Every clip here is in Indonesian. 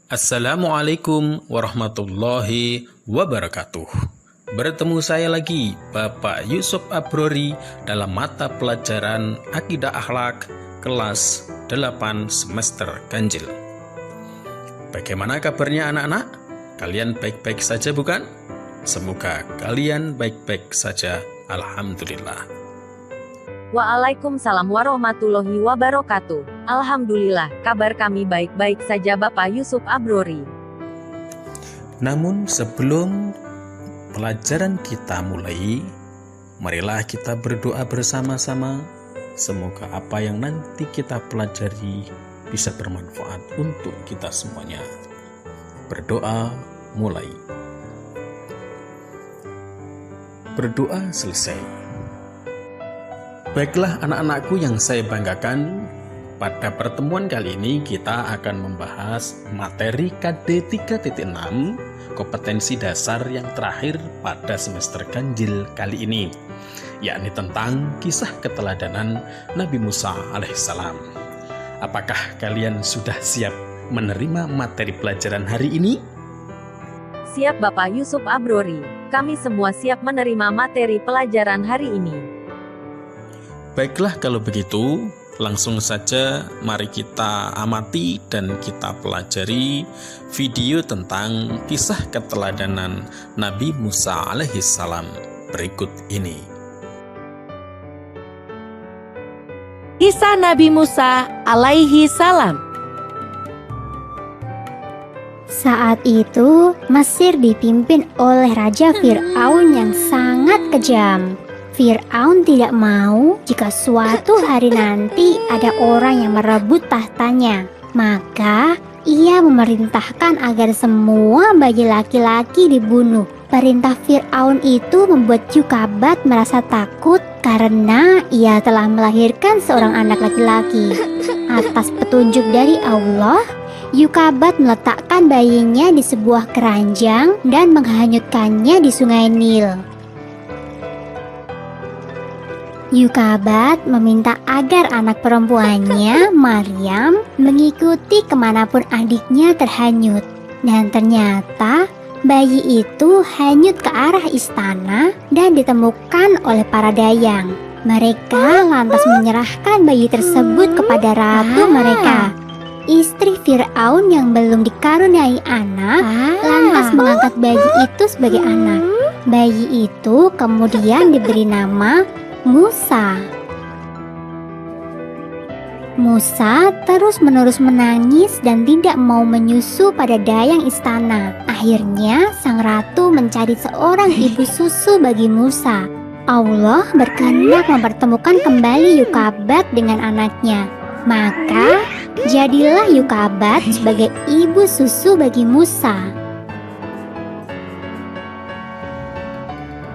Assalamualaikum warahmatullahi wabarakatuh. Bertemu saya lagi, Bapak Yusuf Abrori, dalam mata pelajaran Akidah Akhlak kelas 8 semester ganjil. Bagaimana kabarnya anak-anak? Kalian baik-baik saja bukan? Semoga kalian baik-baik saja. Alhamdulillah. Waalaikumsalam warahmatullahi wabarakatuh. Alhamdulillah, kabar kami baik-baik saja Bapak Yusuf Abrori. Namun sebelum pelajaran kita mulai, marilah kita berdoa bersama-sama. Semoga apa yang nanti kita pelajari bisa bermanfaat untuk kita semuanya. Berdoa mulai. Berdoa selesai. Baiklah anak-anakku yang saya banggakan, pada pertemuan kali ini kita akan membahas materi KD 3.6 kompetensi dasar yang terakhir pada semester ganjil kali ini, yakni tentang kisah keteladanan Nabi Musa alaihissalam. Apakah kalian sudah siap menerima materi pelajaran hari ini? Siap Bapak Yusuf Abrori, kami semua siap menerima materi pelajaran hari ini. Baiklah kalau begitu, langsung saja mari kita amati dan kita pelajari video tentang kisah keteladanan Nabi Musa alaihissalam berikut ini. Kisah Nabi Musa alaihi salam. Saat itu, Mesir dipimpin oleh Raja Fir'aun yang sangat kejam. Fir'aun tidak mau jika suatu hari nanti ada orang yang merebut tahtanya. Maka, ia memerintahkan agar semua bayi laki-laki dibunuh. Perintah Fir'aun itu membuat Yukabat merasa takut karena ia telah melahirkan seorang anak laki-laki. Atas petunjuk dari Allah, Yukabat meletakkan bayinya di sebuah keranjang dan menghanyutkannya di sungai Nil. Yukabat meminta agar anak perempuannya, Maryam, mengikuti kemanapun adiknya terhanyut. Dan ternyata bayi itu hanyut ke arah istana dan ditemukan oleh para dayang. Mereka lantas menyerahkan bayi tersebut kepada ratu mereka. Istri Fir'aun yang belum dikaruniai anak lantas mengangkat bayi itu sebagai anak. Bayi itu kemudian diberi nama Musa. Musa terus-menerus menangis dan tidak mau menyusu pada dayang istana. Akhirnya sang ratu mencari seorang ibu susu bagi Musa. Allah berkehendak mempertemukan kembali Yukabat dengan anaknya. Maka jadilah Yukabat sebagai ibu susu bagi Musa.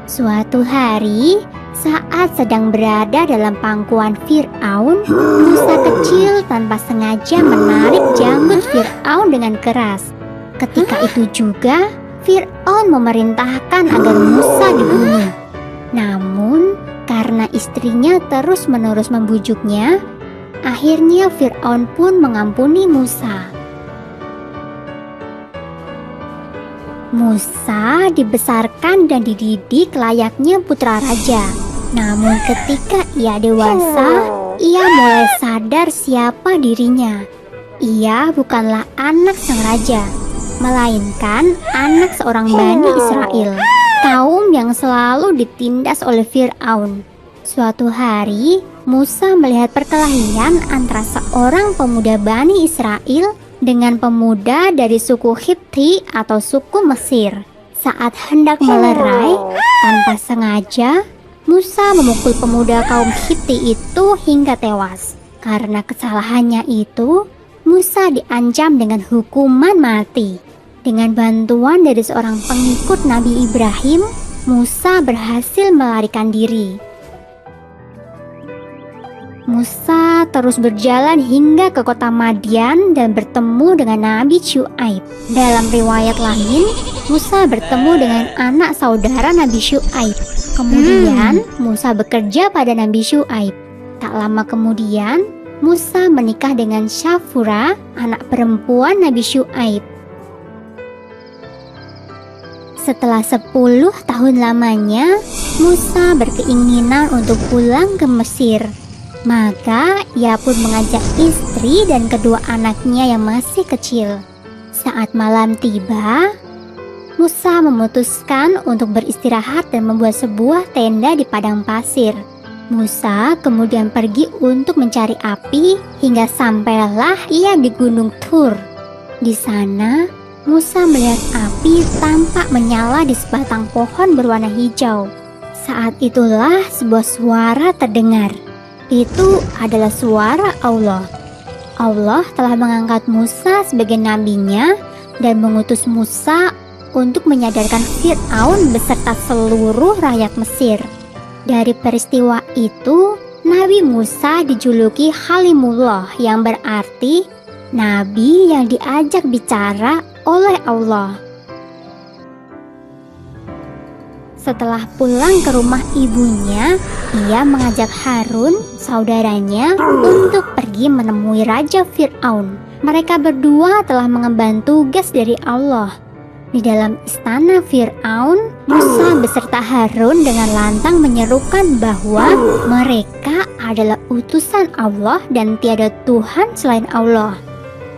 Suatu hari, saat sedang berada dalam pangkuan Fir'aun, Musa kecil tanpa sengaja menarik janggut Fir'aun dengan keras. Ketika itu juga, Fir'aun memerintahkan agar Musa dibunuh. Namun, karena istrinya terus-menerus membujuknya, akhirnya Fir'aun pun mengampuni Musa. Musa dibesarkan dan dididik layaknya putra raja. Namun ketika ia dewasa, ia mulai sadar siapa dirinya. Ia bukanlah anak sang raja, melainkan anak seorang Bani Israel, kaum yang selalu ditindas oleh Fir'aun. Suatu hari, Musa melihat perkelahian antara seorang pemuda Bani Israel dengan pemuda dari suku Hipti atau suku Mesir. Saat hendak melerai, tanpa sengaja, Musa memukul pemuda kaum Hipti itu hingga tewas. Karena kesalahannya itu, Musa diancam dengan hukuman mati. Dengan bantuan dari seorang pengikut Nabi Ibrahim, Musa berhasil melarikan diri. Musa terus berjalan hingga ke kota Madian dan bertemu dengan Nabi Syuaib. Dalam riwayat lain, Musa bertemu dengan anak saudara Nabi Syuaib. Kemudian Musa bekerja pada Nabi Syuaib. Tak lama kemudian, Musa menikah dengan Syafura, anak perempuan Nabi Syuaib. Setelah 10 tahun lamanya, Musa berkeinginan untuk pulang ke Mesir. Maka ia pun mengajak istri dan kedua anaknya yang masih kecil. Saat malam tiba, Musa memutuskan untuk beristirahat dan membuat sebuah tenda di padang pasir. Musa kemudian pergi untuk mencari api hingga sampailah ia di Gunung Tur. Di sana, Musa melihat api tampak menyala di sebatang pohon berwarna hijau. Saat itulah sebuah suara terdengar. Itu adalah suara Allah. Allah telah mengangkat Musa sebagai nabinya dan mengutus Musa untuk menyadarkan Fir'aun beserta seluruh rakyat Mesir. Dari peristiwa itu, Nabi Musa dijuluki Halimullah yang berarti Nabi yang diajak bicara oleh Allah. Setelah pulang ke rumah ibunya, ia mengajak Harun, saudaranya, untuk pergi menemui Raja Fir'aun. Mereka berdua telah mengemban tugas dari Allah. Di dalam istana Fir'aun, Musa beserta Harun dengan lantang menyerukan bahwa mereka adalah utusan Allah dan tiada Tuhan selain Allah.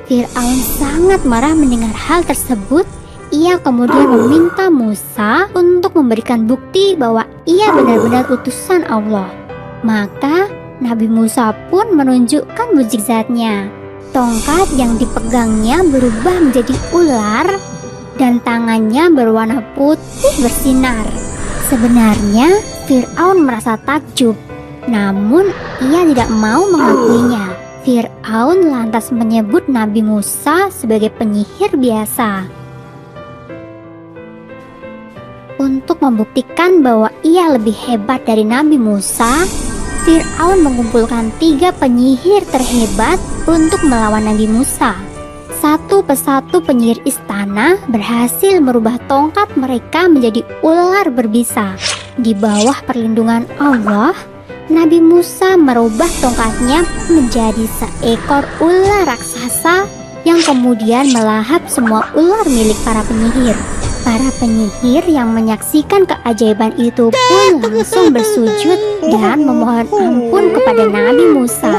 Fir'aun sangat marah mendengar hal tersebut. Ia kemudian meminta Musa untuk memberikan bukti bahwa ia benar-benar utusan Allah. Maka Nabi Musa pun menunjukkan mukjizatnya. Tongkat yang dipegangnya berubah menjadi ular dan tangannya berwarna putih bersinar. Sebenarnya Fir'aun merasa takjub, namun ia tidak mau mengakuinya. Fir'aun lantas menyebut Nabi Musa sebagai penyihir biasa. Untuk membuktikan bahwa ia lebih hebat dari Nabi Musa, Fir'aun mengumpulkan 3 penyihir terhebat untuk melawan Nabi Musa. Satu persatu penyihir istana berhasil merubah tongkat mereka menjadi ular berbisa. Di bawah perlindungan Allah, Nabi Musa merubah tongkatnya menjadi seekor ular raksasa yang kemudian melahap semua ular milik para penyihir. Para penyihir yang menyaksikan keajaiban itu pun langsung bersujud dan memohon ampun kepada Nabi Musa.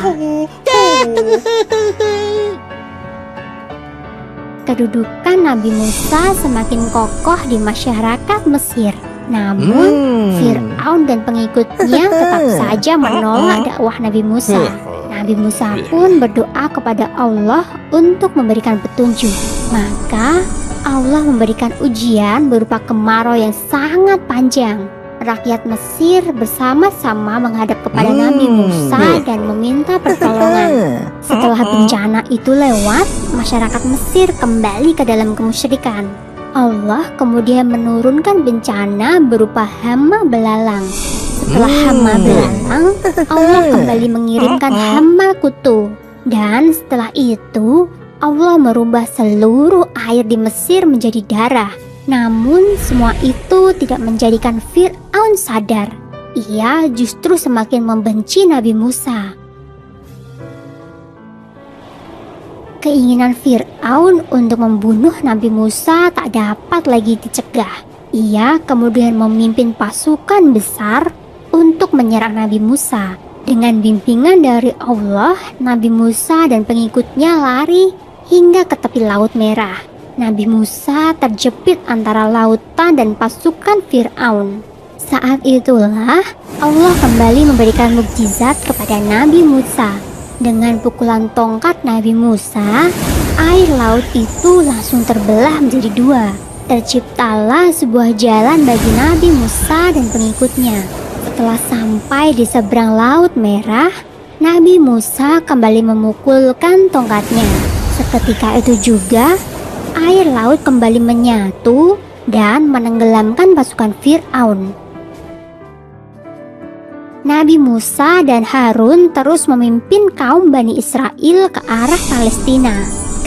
Kedudukan Nabi Musa semakin kokoh di masyarakat Mesir. Namun, Fir'aun dan pengikutnya tetap saja menolak dakwah Nabi Musa. Nabi Musa pun berdoa kepada Allah untuk memberikan petunjuk. Maka, Allah memberikan ujian berupa kemarau yang sangat panjang. Rakyat Mesir bersama-sama menghadap kepada Nabi Musa dan meminta pertolongan. Setelah bencana itu lewat, masyarakat Mesir kembali ke dalam kemusyrikan. Allah kemudian menurunkan bencana berupa hama belalang. Setelah hama belalang, Allah kembali mengirimkan hama kutu. Dan setelah itu, Allah merubah seluruh air di Mesir menjadi darah. Namun semua itu tidak menjadikan Fir'aun sadar. Ia justru semakin membenci Nabi Musa. Keinginan Fir'aun untuk membunuh Nabi Musa tak dapat lagi dicegah. Ia kemudian memimpin pasukan besar untuk menyerang Nabi Musa. Dengan bimbingan dari Allah, Nabi Musa dan pengikutnya lari hingga ke tepi Laut Merah. Nabi Musa terjepit antara lautan dan pasukan Fir'aun. Saat itulah Allah kembali memberikan mukjizat kepada Nabi Musa. Dengan pukulan tongkat Nabi Musa, air laut itu langsung terbelah menjadi 2. Terciptalah sebuah jalan bagi Nabi Musa dan pengikutnya. Setelah sampai di seberang Laut Merah, Nabi Musa kembali memukulkan tongkatnya. Seketika itu juga, air laut kembali menyatu dan menenggelamkan pasukan Fir'aun. Nabi Musa dan Harun terus memimpin kaum Bani Israel ke arah Palestina.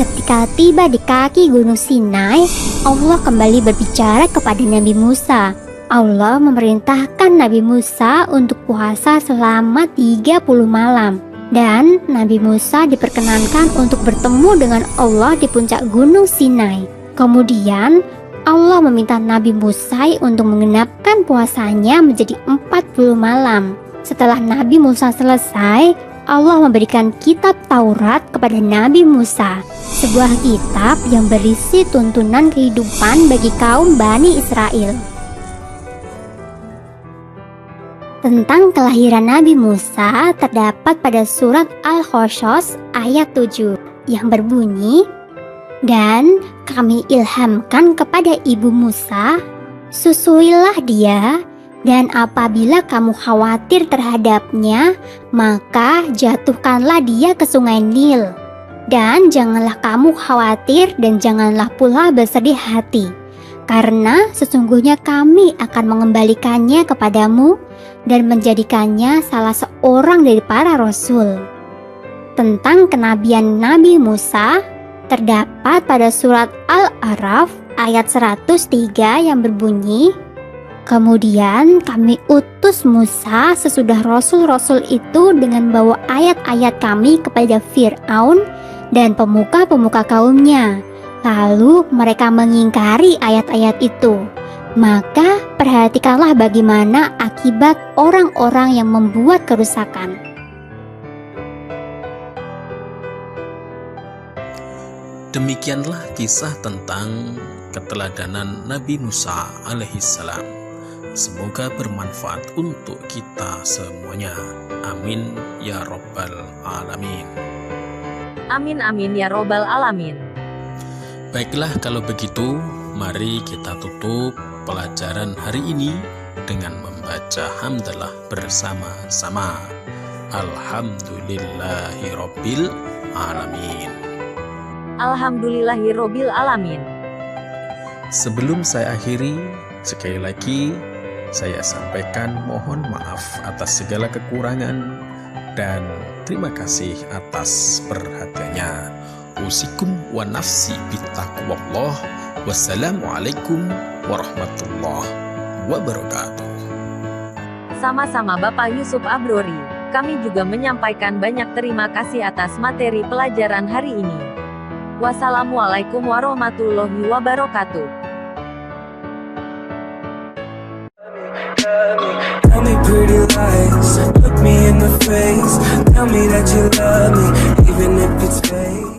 Ketika tiba di kaki Gunung Sinai, Allah kembali berbicara kepada Nabi Musa. Allah memerintahkan Nabi Musa untuk puasa selama 30 malam. Dan Nabi Musa diperkenankan untuk bertemu dengan Allah di puncak Gunung Sinai. Kemudian Allah meminta Nabi Musa untuk mengenapkan puasanya menjadi 40 malam. Setelah Nabi Musa selesai, Allah memberikan kitab Taurat kepada Nabi Musa, sebuah kitab yang berisi tuntunan kehidupan bagi kaum Bani Israel. Tentang kelahiran Nabi Musa terdapat pada surat Al-Qasas ayat 7 yang berbunyi, "Dan kami ilhamkan kepada ibu Musa, susuilah dia, dan apabila kamu khawatir terhadapnya, maka jatuhkanlah dia ke sungai Nil. Dan janganlah kamu khawatir dan janganlah pula bersedih hati, karena sesungguhnya kami akan mengembalikannya kepadamu dan menjadikannya salah seorang dari para rasul." Tentang kenabian Nabi Musa terdapat pada surat Al-A'raf ayat 103 yang berbunyi, "Kemudian kami utus Musa sesudah rasul-rasul itu dengan bawa ayat-ayat kami kepada Fir'aun dan pemuka-pemuka kaumnya. Lalu mereka mengingkari ayat-ayat itu. Maka perhatikanlah bagaimana akibat orang-orang yang membuat kerusakan." Demikianlah kisah tentang keteladanan Nabi Musa alaihissalam. Semoga bermanfaat untuk kita semuanya. Amin ya robbal alamin. Amin amin ya robbal alamin. Baiklah, kalau begitu mari kita tutup pelajaran hari ini dengan membaca hamdalah bersama-sama. Alhamdulillahirabbil alamin. Alhamdulillahirabbil alamin. Sebelum saya akhiri, sekali lagi saya sampaikan mohon maaf atas segala kekurangan dan terima kasih atas perhatiannya. Usikum wa nafsi bittaqwallah. Wassalamualaikum warahmatullahi wabarakatuh. Sama-sama Bapak Yusuf Abrori. Kami juga menyampaikan banyak terima kasih atas materi pelajaran hari ini. Wassalamualaikum warahmatullahi wabarakatuh. Tell me pretty lies, look me in the face, tell me that you love me, even if it's fake.